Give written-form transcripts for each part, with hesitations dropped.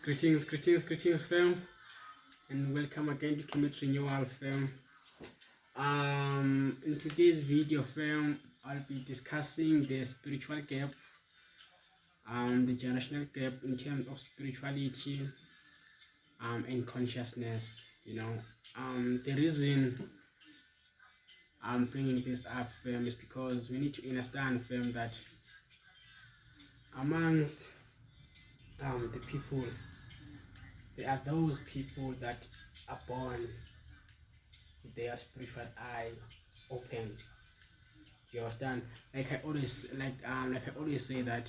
Greetings, fam, and welcome again to Commit Renewal, fam. In today's video, fam, I'll be discussing the spiritual gap, the generational gap in terms of spirituality, and consciousness. The reason I'm bringing this up, fam, is because we need to understand, fam, that amongst the people, there are those people that are born with their spiritual eye open. Do you understand? Like I always say that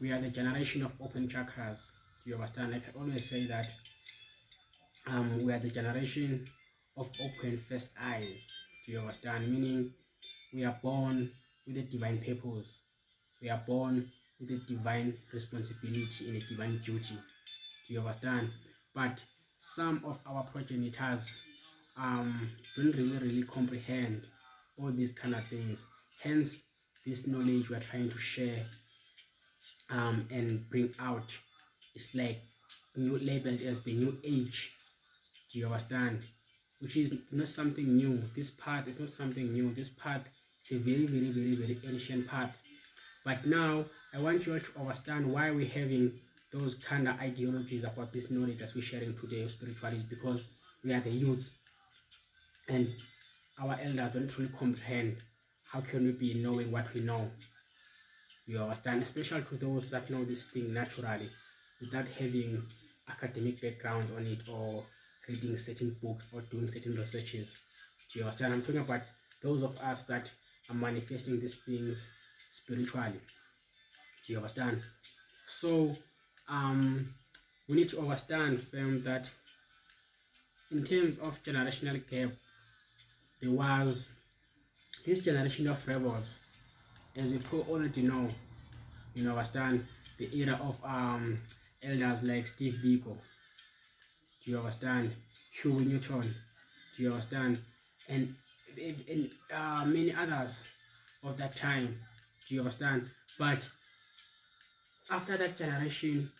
we are the generation of open chakras. Do you understand? Like I always say that we are the generation of open first eyes. Do you understand? Meaning we are born with a divine purpose. We are born with a divine responsibility and a divine duty. Do you understand? But some of our progenitors don't really comprehend all these kind of things. Hence, this knowledge we are trying to share and bring out is like new labeled as the new age. Do you understand? Which is not something new. This path is not something new. This path is a very ancient path. But now I want you to understand why we're having those kind of ideologies about this knowledge that we're sharing today of spirituality, because we are the youths and our elders don't really comprehend. How can we be knowing what we know? You understand? Especially to those that know this thing naturally without having academic background on it or reading certain books or doing certain researches. Do you understand? I'm talking about those of us that are manifesting these things spiritually. Do you understand? So we need to understand, fam, that in terms of generational gap, there was this generation of rebels, as you already know. You understand? The era of elders like Steve Biko. Do you understand? Huey Newton. Do you understand? And many others of that time. Do you understand? But after that generation,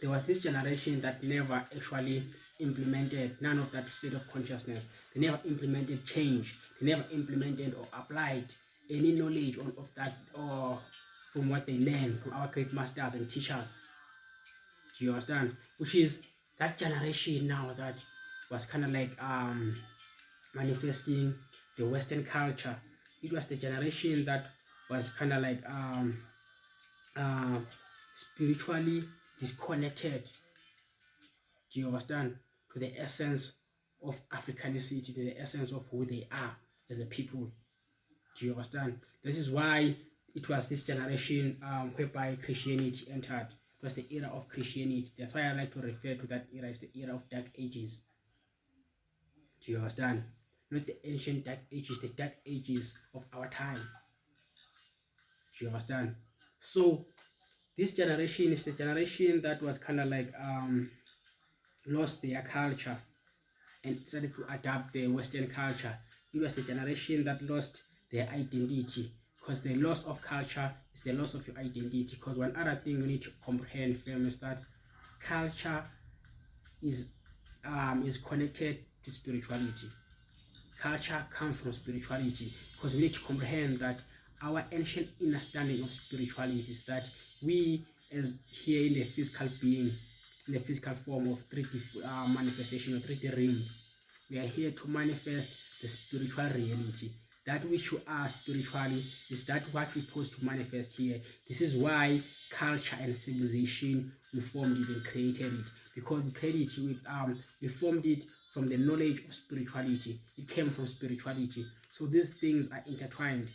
there was this generation that never actually implemented none of that state of consciousness. They never implemented change. They never implemented or applied any knowledge of that or from what they learned from our great masters and teachers. Do you understand? Which is that generation now that was kind of like manifesting the Western culture. It was the generation that was kind of like spiritually disconnected. Do you understand? To the essence of Africanicity, to the essence of who they are as a people. Do you understand? This is why it was this generation whereby Christianity entered. It was the era of Christianity. That's why I like to refer to that era as the era of Dark Ages. Do you understand? Not the ancient Dark Ages, the Dark Ages of our time. Do you understand? So this generation is the generation that was kind of like lost their culture and started to adapt the Western culture. It was the generation that lost their identity, because the loss of culture is the loss of your identity. Because one other thing we need to comprehend, fam, is that culture is connected to spirituality. Culture comes from spirituality, because we need to comprehend that our ancient understanding of spirituality is that we, as here in the physical being, in the physical form of 3D manifestation or 3D realm, we are here to manifest the spiritual reality. That which you are spiritually is that what we're supposed to manifest here. This is why culture and civilization, we formed it and created it, because we created it with we formed it from the knowledge of spirituality. It came from spirituality. So these things are intertwined.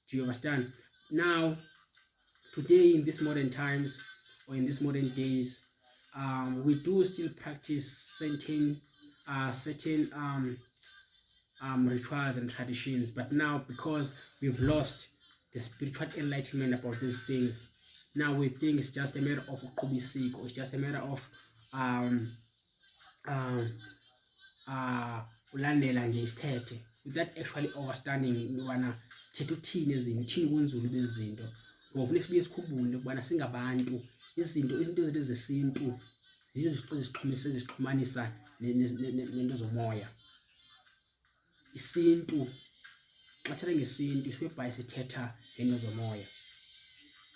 Do you understand? Now, today in these modern times or in these modern days, we do still practice certain rituals and traditions, but now because we've lost the spiritual enlightenment about these things, now we think it's just a matter of kubisik, or it's just a matter of ulandela nje isithethe, without actually understanding ubana sithethe uthini ezinto, uthini kunzulu bezinto. Ngoba sibuye sikhumbule ukubana singabantu izinto zethu zesintu zizixhumanisa nento zomoya. Isintu, xa sithetha ngesintu isibhayibhile sithetha ngento zomoya,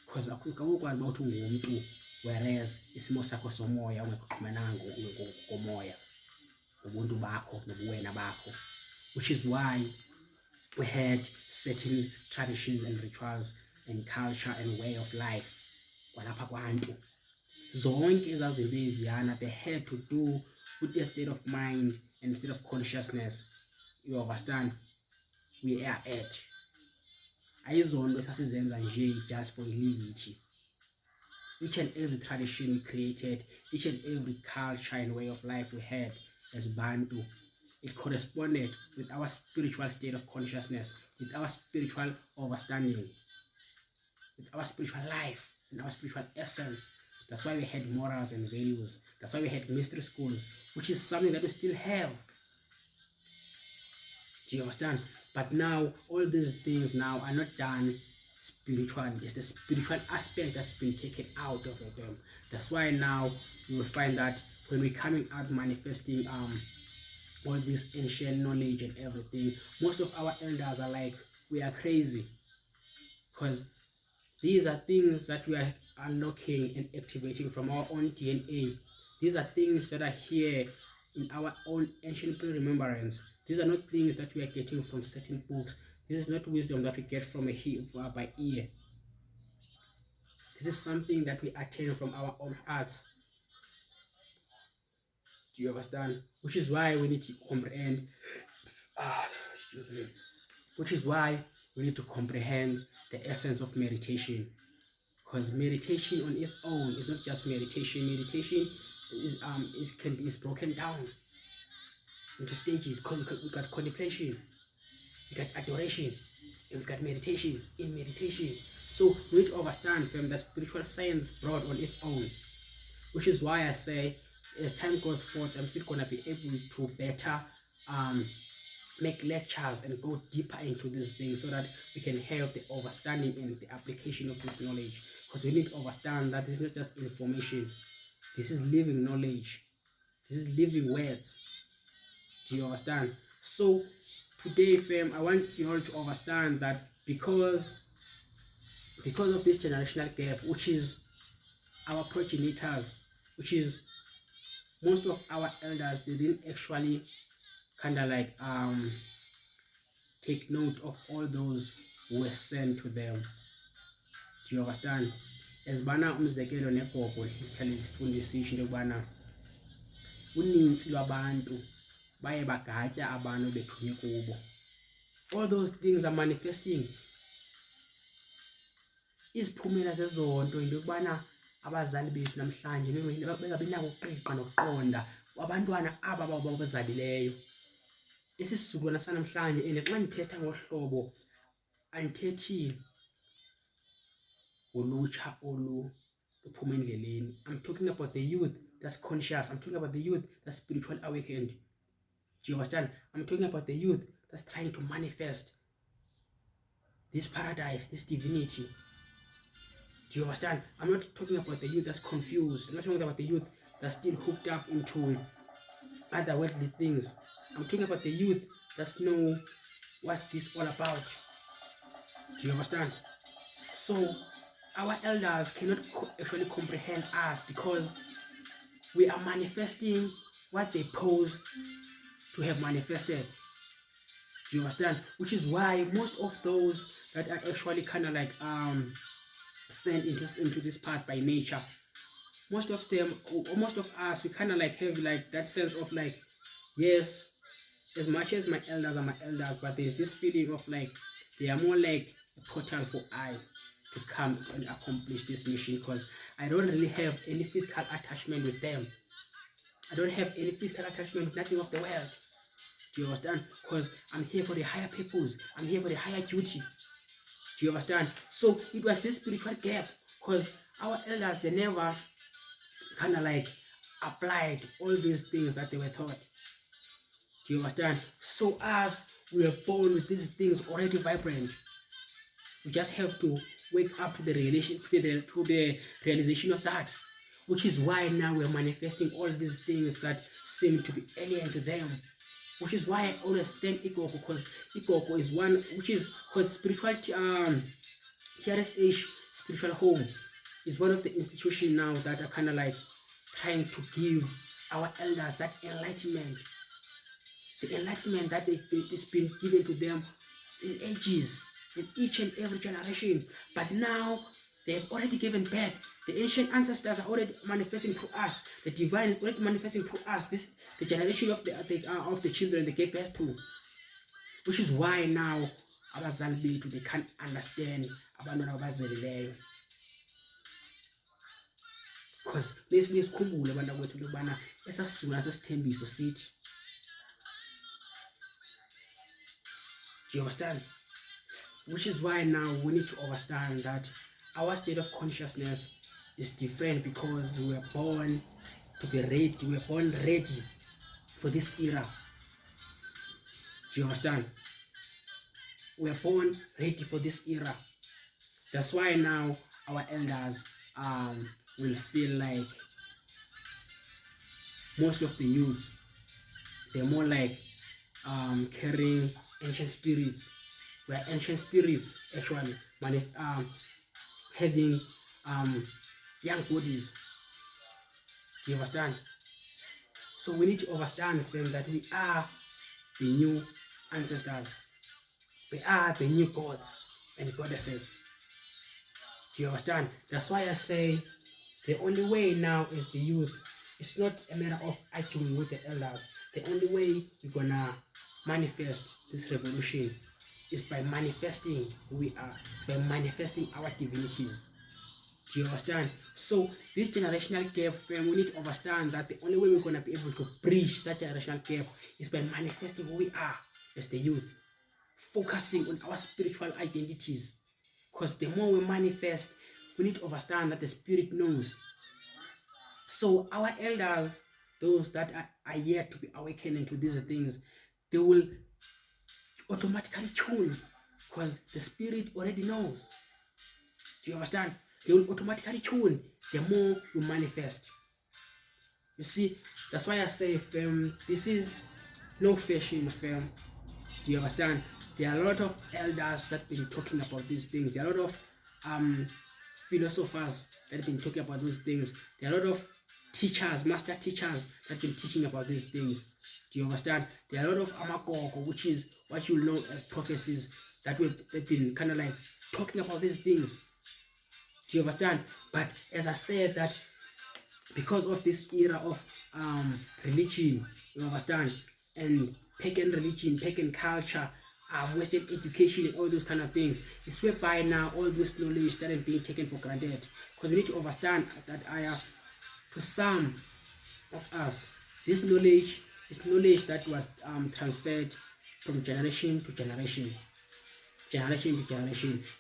because akukwazi uba uthi ungumntu whereas isimo sakho somoya ungekuxhumenanga ngomoya nobuntu bakho nobuwena bakho, which is why we had certain traditions and rituals and culture and way of life kwalapha kwantu. Zonke ezaa zinto eziyana, they had to do with a state of mind and state of consciousness, you understand, we are at. Ayizonto esasizenza nje just for ilivity. Each and every tradition we created, each and every culture and way of life we had as Bantu, it corresponded with our spiritual state of consciousness, with our spiritual understanding, with our spiritual life and our spiritual essence. That's why we had morals and values. That's why we had mystery schools, which is something that we still have. Do you understand? But now, all these things now are not done spiritually. It's the spiritual aspect that's been taken out of them. That's why now you will find that when we're coming out manifesting all this ancient knowledge and everything, most of our elders are like, we are crazy, because these are things that we are unlocking and activating from our own DNA. These are things that are here in our own ancient pre-remembrance. These are not things that we are getting from certain books. This is not wisdom that we get from by ear. This is something that we attain from our own hearts. Do you understand? Which is why we need to comprehend. Which is why we need to comprehend the essence of meditation. Because meditation on its own is not just meditation. Meditation is broken down into stages. We've got contemplation, we've got adoration, and we've got meditation in meditation. So we need to understand from the spiritual science brought on its own. Which is why I say, as time goes forth, I'm still going to be able to better make lectures and go deeper into these things so that we can have the understanding and the application of this knowledge. Because we need to understand that this is not just information. This is living knowledge. This is living words. Do you understand? So today, fam, I want you all to understand that because of this generational gap, which is our progenitors, which is most of our elders, they didn't actually kind of like take note of all those who were sent to them. Do you understand? As bana umzekelo negogo sihlale sifundisisho into yokubana uninzi lwabantu baye bagatya abantu bethunywe kubo. All those things are manifesting iziphumela zezonto, into yokubana abazali bethu namhlanje bengabi nako ukuqiqa nokuqonda abantwana aba babazalileyo. Isisizukulwana sanamhlanje, and xa ndithetha ngohlobo andithethi ulutsha olu luphuma endleleni. I'm talking about the youth that's conscious. I'm talking about the youth that's spiritually awakened. Do you understand? I'm talking about the youth that's trying to manifest this paradise, this divinity. Do you understand? I'm not talking about the youth that's confused. I'm not talking about the youth that's still hooked up into other worldly things. I'm talking about the youth that know what's this all about. Do you understand? So our elders cannot actually comprehend us because we are manifesting what they pose to have manifested. Do you understand? Which is why most of those that are actually kind of like sent into this path by nature, most of them, or most of us, we kind of like have like that sense of like, yes, as much as my elders are my elders, but there's this feeling of like they are more like a portal for I to come and accomplish this mission, because I don't really have any physical attachment with them. I don't have any physical attachment with nothing of the world. Do you understand? Because I'm here for the higher purpose. I'm here for the higher duty. Do you understand? So it was this spiritual gap, because our elders, they never kind of like applied all these things that they were taught. Do you understand? So us, we were born with these things already vibrant. We just have to wake up to the realization of that, which is why now we're manifesting all these things that seem to be alien to them. Which is why I always thank Ikoko, because Ikoko is one which is because spiritual TRSH spiritual home is one of the institutions now that are kind of like trying to give our elders that enlightenment, the enlightenment that it's been given to them in ages, in each and every generation. But now they have already given birth. The ancient ancestors are already manifesting through us. The divine is already manifesting through us. This the generation of the children they gave birth to, which is why now abazali bethu they can't understand abantwana abazelileyo, because besikhumbule abantu kwethu lokubana esasizula sesithembiso sithi. Do you understand? Which is why now we need to understand that our state of consciousness is different, because we were born to be ready. We were born ready for this era. Do you understand? We were born ready for this era. That's why now our elders will feel like most of the youths, they're more like carrying ancient spirits, where ancient spirits actually having young bodies. Do you understand? So we need to understand them that we are the new ancestors. We are the new gods and goddesses. Do you understand? That's why I say the only way now is the youth. It's not a matter of arguing with the elders. The only way we're gonna manifest this revolution is by manifesting who we are, by manifesting our divinities. Do you understand? So this generational gap, we need to understand that the only way we're gonna be able to bridge that generational gap is by manifesting who we are as the youth, focusing on our spiritual identities. Because the more we manifest, we need to understand that the spirit knows. So our elders, those that are yet to be awakened into these things, they will automatically tune, because the spirit already knows. Do you understand? They will automatically tune the more you manifest. You see, that's why I say, fam, this is no fashion, fam. Do you understand? There are a lot of elders that have been talking about these things. There are a lot of philosophers that have been talking about these things. There are a lot of teachers, master teachers that have been teaching about these things. Do you understand? There are a lot of amakoko, which is what you know as prophecies, that they've been kind of like talking about these things. Do you understand? But as I said, that because of this era of religion, you understand, and pagan religion, pagan culture, Western education and all those kind of things, it's whereby now all this knowledge started being taken for granted. Because we need to understand that to some of us, this knowledge is knowledge that was transferred from generation to generation,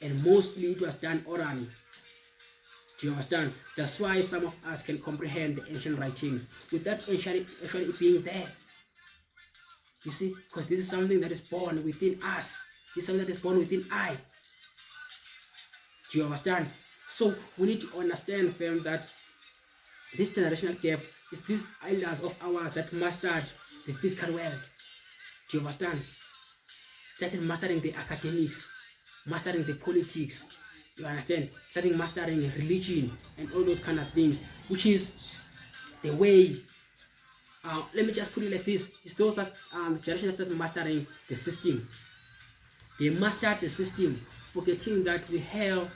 and mostly it was done orally. Do you understand? That's why some of us can comprehend the ancient writings without actually being there. You see, because this is something that is born within us. This is something that is born within I. Do you understand? So we need to understand, fam, that this generational gap is these elders of ours that mastered the physical world. Do you understand? Started mastering the academics, mastering the politics. You understand? Starting mastering religion and all those kind of things, which is the way. Let me just put it like this: it's those that the generation that started mastering the system. They mastered the system, forgetting that we have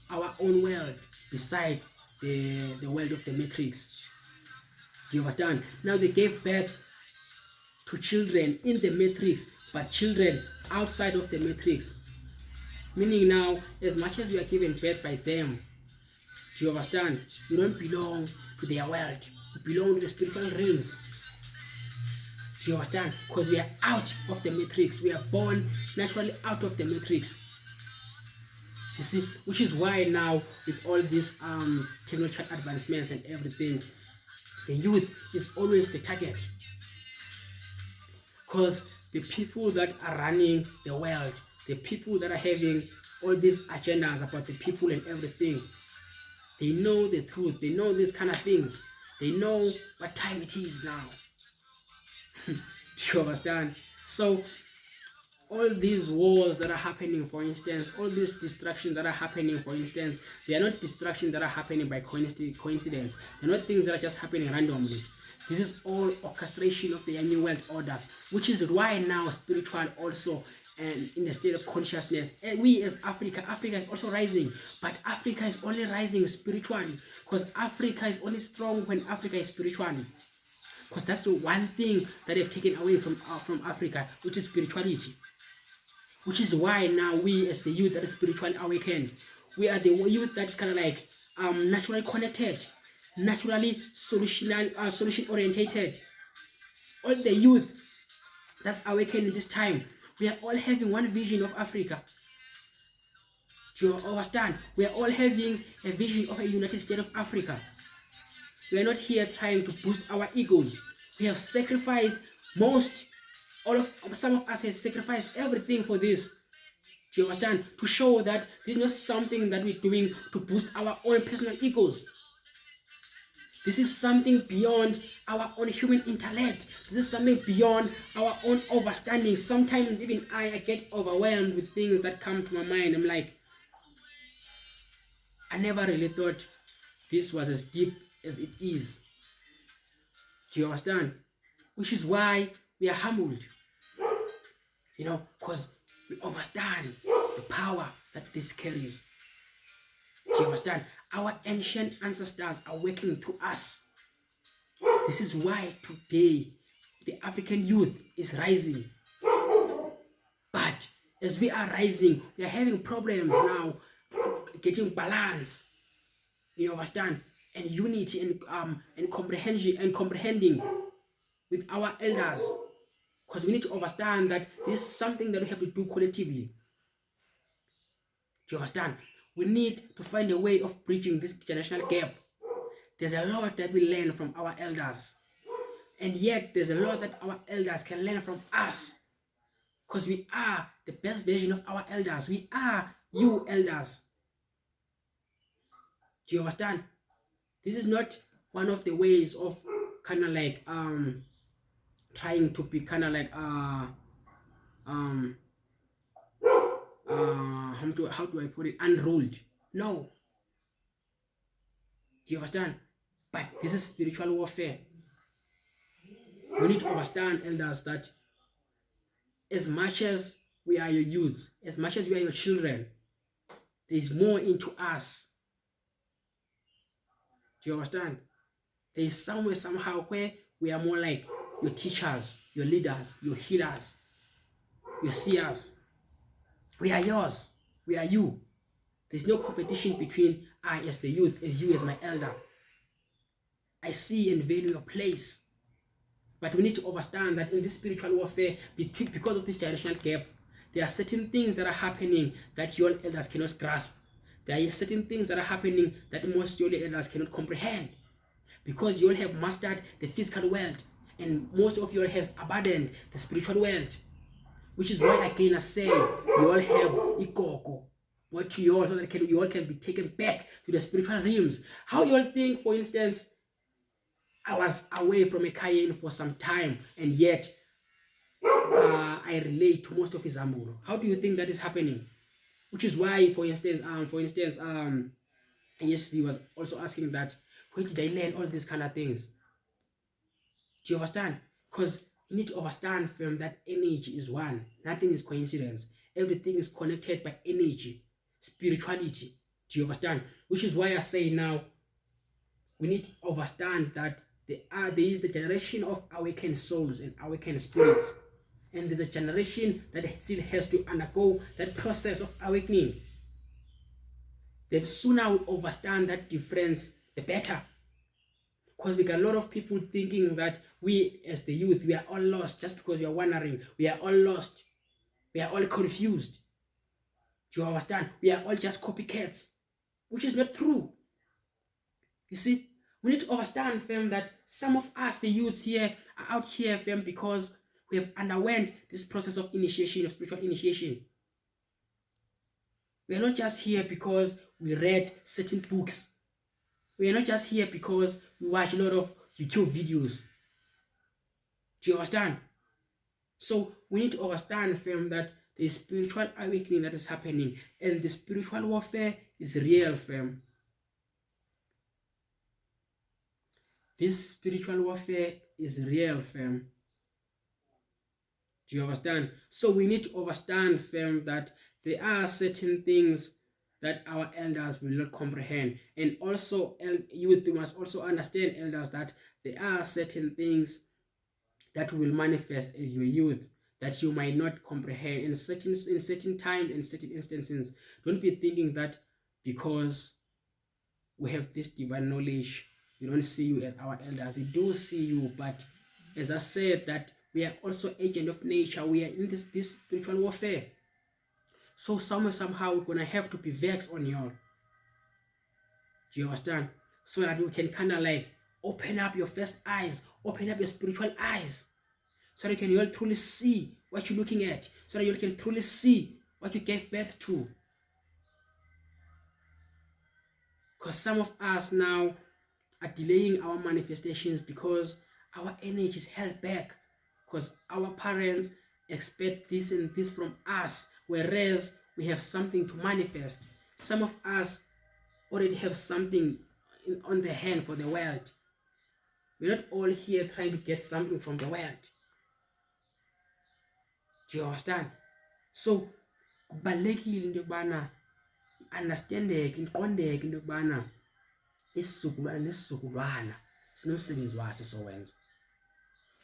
our own world beside the world of the matrix. Do you understand? Now they gave birth to children in the matrix, but children outside of the matrix. Meaning now, as much as we are given birth by them, do you understand? We don't belong to their world. We belong to the spiritual realms. Do you understand? Because we are out of the matrix. We are born naturally out of the matrix. You see, which is why now with all these technological advancements and everything, the youth is always the target. Because the people that are running the world, the people that are having all these agendas about the people and everything. They know the truth. They know these kind of things. They know what time it is now. Do you understand? So all these wars that are happening, for instance, all these distractions that are happening, for instance, they are not distractions that are happening by coincidence. They're not things that are just happening randomly. This is all orchestration of the New World Order, which is why now spiritual also and in the state of consciousness. And we as Africa is also rising, but Africa is only rising spiritually, because Africa is only strong when Africa is spiritually. Because that's the one thing that they've taken away from Africa, which is spirituality. Which is why now we as the youth that is spiritually awakened, we are the youth that is kind of like naturally connected, naturally solution orientated. All the youth that's awakened in this time, we are all having one vision of Africa. Do you understand? We are all having a vision of a United States of Africa. We are not here trying to boost our egos. We have sacrificed some of us has sacrificed everything for this. Do you understand? To show that this is not something that we're doing to boost our own personal egos. This is something beyond our own human intellect. This is something beyond our own understanding. Sometimes even I get overwhelmed with things that come to my mind. I'm like, I never really thought this was as deep as it is. Do you understand? Which is why we are humbled. Because we understand the power that this carries. Do you understand? Our ancient ancestors are working through us. This is why today the African youth is rising. But as we are rising, we are having problems now getting balance. You understand? And unity and comprehending with our elders. Because we need to understand that this is something that we have to do collectively. Do you understand? We need to find a way of bridging this generational gap. There's a lot that we learn from our elders. And yet there's a lot that our elders can learn from us. Because we are the best version of our elders. We are you elders. Do you understand? This is not one of the ways of kind of like trying to be kind of like how do I put it, unruled. No. Do you understand? But this is spiritual warfare. We need to understand, elders, that as much as we are your youths, as much as we are your children, there is more into us. Do you understand? There is somewhere, somehow, where we are more like your teachers, your leaders, your healers, your seers. We are yours. We are you. There's no competition between I as the youth, as you as my elder. I see and value your place. But we need to understand that in this spiritual warfare, because of this generational gap, there are certain things that are happening that your elders cannot grasp. There are certain things that are happening that most your elders cannot comprehend. Because you all have mastered the physical world, and most of you all has abandoned the spiritual world. Which is why again I say you all have ikoko. What you all, so that you all can be taken back to the spiritual realms. How you all think, for instance, I was away from a Cayenne for some time, and yet I relate to most of his Amuro. How do you think that is happening? Which is why, for instance, ESV was also asking that, where did I learn all these kind of things? Do you understand? Because you need to understand, fam, that energy is one. Nothing is coincidence. Everything is connected by energy, spirituality. Do you understand? Which is why I say now, we need to understand that there is the generation of awakened souls and awakened spirits. And there's a generation that still has to undergo that process of awakening. The sooner we understand that difference, the better. Because we got a lot of people thinking that we as the youth, we are all lost just because we are wandering. We are all lost. We are all confused. Do you understand? We are all just copycats, which is not true. You see, we need to understand, fam, that some of us, the youths here, are out here, fam, because we have underwent this process of initiation, of spiritual initiation. We are not just here because we read certain books. We are not just here because we watch a lot of YouTube videos. Do you understand? So we need to understand, fam, that the spiritual awakening that is happening and the spiritual warfare is real, fam. This spiritual warfare is real, fam. Do you understand? So we need to understand, fam, that there are certain things that our elders will not comprehend. And also, youth, you must also understand, elders, that there are certain things that will manifest as your youth that you might not comprehend in certain times, in certain instances. Don't be thinking that because we have this divine knowledge, we don't see you as our elders. We do see you, but as I said, that we are also agent of nature. We are in this spiritual warfare. So somehow we're gonna have to be vexed on y'all. Do you understand? So that you can kind of like open up your first eyes, open up your spiritual eyes, so that you can truly see what you're looking at, so that you can truly see what you gave birth to. Because some of us now are delaying our manifestations because our energy is held back, because our parents expect this and this from us, whereas we have something to manifest. Some of us already have something on the hand for the world. We're not all here trying to get something from the world. Do you understand? So kubalulekile into yokubana understandeke, iqondeke into yokubana isizukulwana nesizukulwana sinomsebenzi waso sowenza,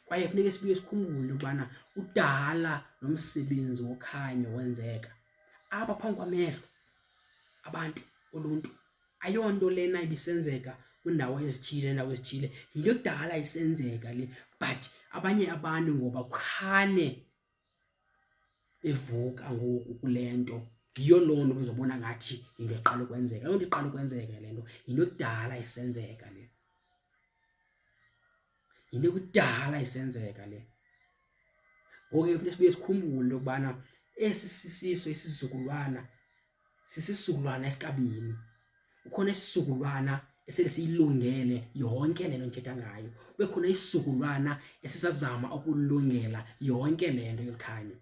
kwaye funeka sibuye sikhumbule ukubana udala nomsebenzi wokhanyo wenzeka apha phambi kwamehlo abantu oluntu. Ayonto lena ibisenzeka kwindawo ezithile nendawo ezithile, yinto yokudala isenzeka le, but abanye abantu ngoba khane evuka ngoku kule nto, yiyo loo nto bezobona ngathi yinto eqala ukwenzeka. Loo nto iqala ukwenzeka le nto, yinto yokudala isenzeka le, yinto yokudala isenzeka le. Ngoku ke funeka sibuye sikhumbule into yokubana esi sisiso isizukulwana sisizukulwana esikabini. Ukhona isizukulwana esele siyilungele yonke le nto ndithetha ngayo, kube khona isizukulwana esisazama ukulungela yonke le nto yokhanyo.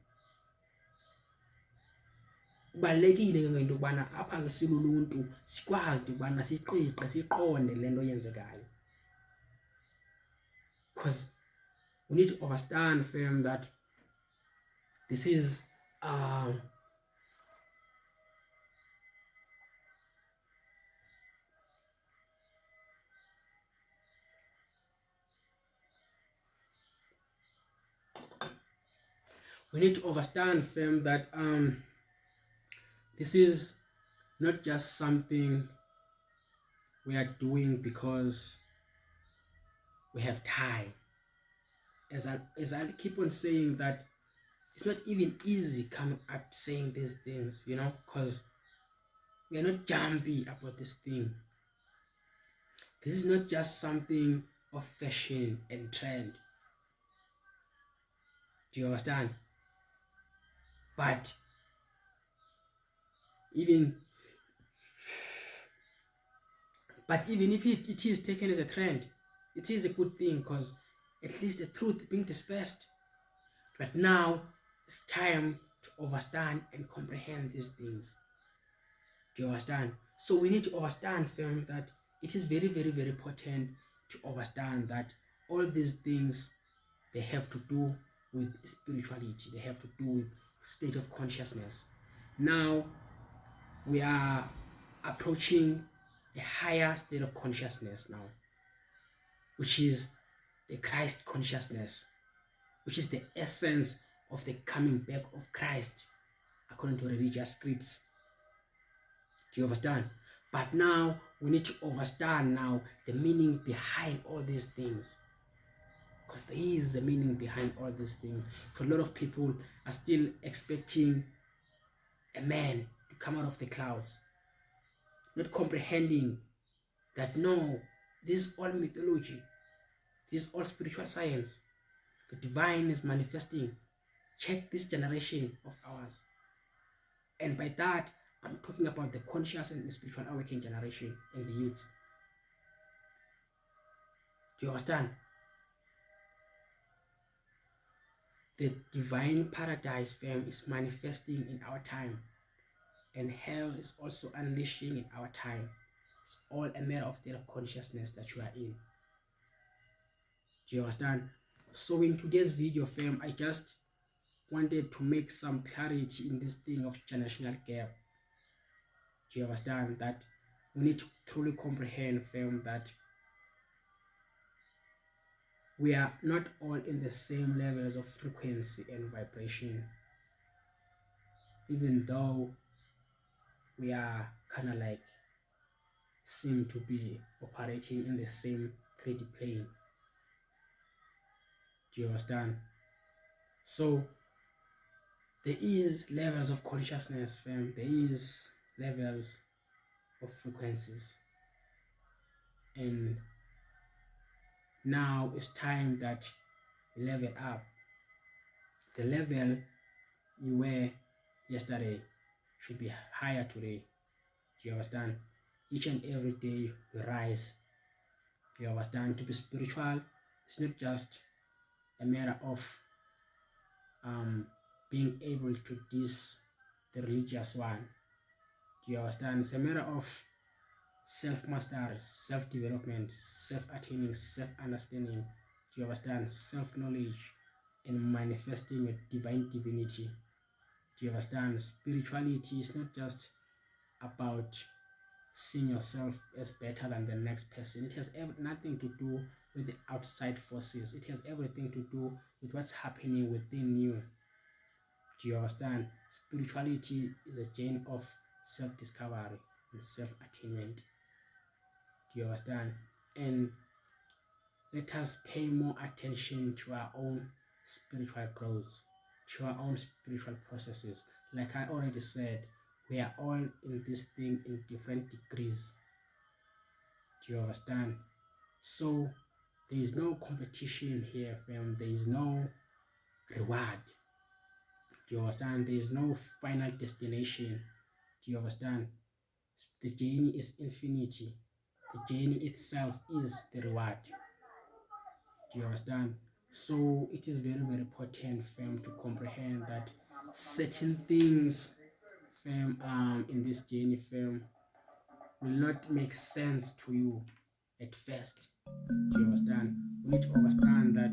Kubalulekile ke ngento yokubana apha ke siluluntu sikwazi into yokubana siqiqe siqonde le nto yenzekayo, because we need to understand, fam, that this is we need to understand, fam, that this is not just something we are doing because we have time. As I keep on saying that it's not even easy coming up saying these things, you know, because we are not jumpy about this thing. This is not just something of fashion and trend. Do you understand? But even if it is taken as a trend, it is a good thing, because at least the truth being dispersed. But now it's time to understand and comprehend these things. Do you understand? So we need to understand, fam, that it is very, very, very important to understand that all these things, they have to do with spirituality. They have to do with state of consciousness. Now we are approaching a higher state of consciousness now, which is the Christ consciousness, which is the essence of the coming back of Christ according to religious scripts. Do you understand? But now we need to understand now the meaning behind all these things, because there is a meaning behind all these things. For a lot of people are still expecting a man to come out of the clouds, not comprehending that no, this is all mythology, this is all spiritual science. The divine is manifesting. Check this generation of ours. And by that, I'm talking about the conscious and the spiritual awakened generation and the youths. Do you understand? The divine paradise, fam, is manifesting in our time, and hell is also unleashing in our time. It's all a matter of state of consciousness that you are in. Do you understand? So in today's video, fam, I just wanted to make some clarity in this thing of generational gap. Do you understand that we need to truly comprehend, fam, that we are not all in the same levels of frequency and vibration, even though we are kind of like seem to be operating in the same 3D plane. Do you understand? So there is levels of consciousness, fam. There is levels of frequencies, and now it's time that you level up. The level you were yesterday should be higher today. Do you understand? Each and every day we rise. Do you understand? To be spiritual, it's not just a matter of being able to diss the religious one. Do you understand? It's a matter of self-mastery, self-development, self-attaining, self-understanding. Do you understand? Self-knowledge and manifesting your divine divinity. Do you understand? Spirituality is not just about seeing yourself as better than the next person. It has nothing to do with the outside forces. It has everything to do with what's happening within you. Do you understand? Spirituality is a journey of self-discovery and self-attainment. Do you understand? And let us pay more attention to our own spiritual growth, to our own spiritual processes. Like I already said, we are all in this thing in different degrees. Do you understand? So there is no competition here, fam. There is no reward. Do you understand? There is no final destination. Do you understand? The journey is infinity. The journey itself is the reward. Do you understand? So it is very, very important, fam, to comprehend that certain things, fam, in this journey, fam, will not make sense to you at first. Do you understand? We need to understand that